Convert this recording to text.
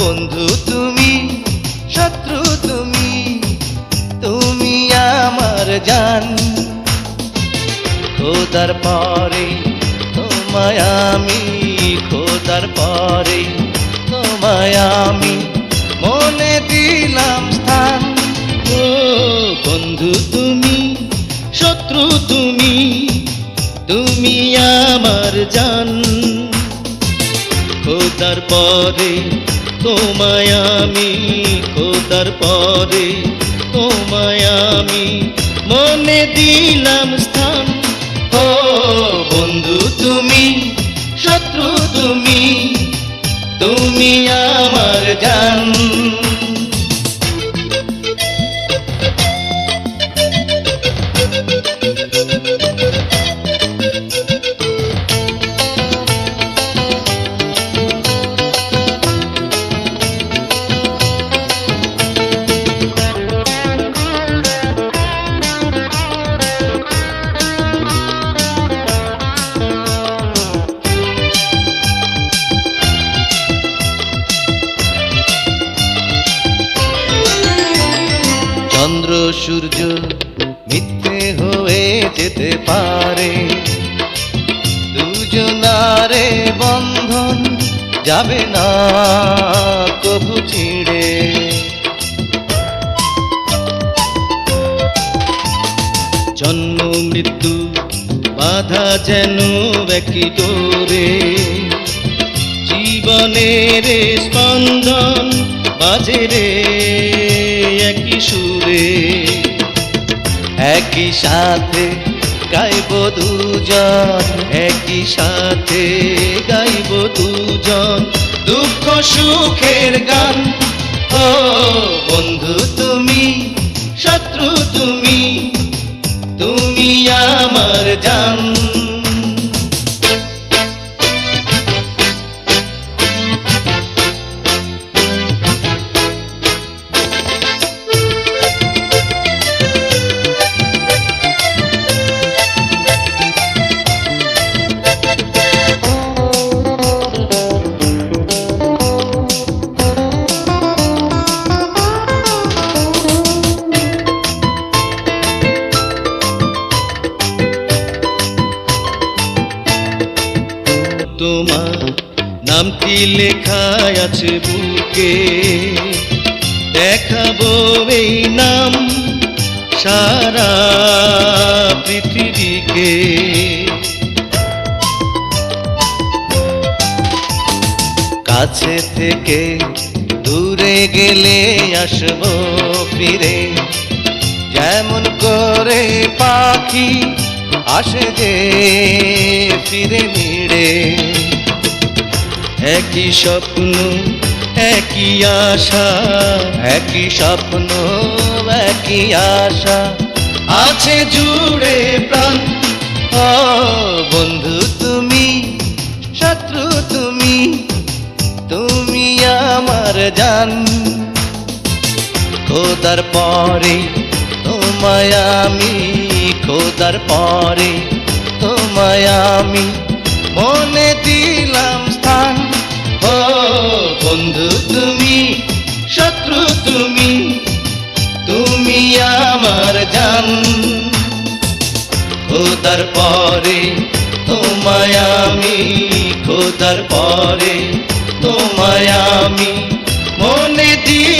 বন্ধু তুমি, শত্রু তুমি, তুমি আমার জান। খোদার পরে তোমায় আমি, খোদার পরে তোমায় আমি মনে দিলাম স্থান। ও বন্ধু তুমি, শত্রু তুমি, তুমি আমার জান। খোদার পরে তোমায় আমি, খোদার পরে তোমায় আমি মনে দিলাম স্থান। ও বন্ধু তুমি, শত্রু তুমি, তুমি আমার জান। চন্দ্র সূর্য মিথ্যে হয়ে যেতে পারে, দুজনারে বন্ধন যাবে না কবু ছিঁড়ে। জন্ম মৃত্যু বাধা যেন একই ডোরে, জীবনের স্পন্দন বাজে রে একই সুরে। একই সাথে গাইব দুজন, একই সাথে গাইব দুজন দুঃখ সুখের গান। ও বন্ধু তুমি, শত্রু তুমি, তুমি আমার জান। তোমার নামটি লেখা আছে বুকে, দেখাবো এই নাম সারা পৃথিবীকে। কাছে থেকে দূরে গেলে আসবো ফিরে, যেমন করে পাখি আসে যে ফিরে মিড়ে। একই স্বপ্ন একই আশা, একই স্বপ্ন একই আশা আছে জুড়ে প্রাণ। ও বন্ধু তুমি, শত্রু তুমি, তুমি আমার জান। খোদার পরে তোমায় আমি, খোদার পরে তোমায় আমি মনে দিলাম স্থান। ও বন্ধু তুমি, শত্রু তুমি, তুমি আমার জান। খোদার পরে তোমায় আমি, খোদার পরে তোমায় আমি মনে দিলাম।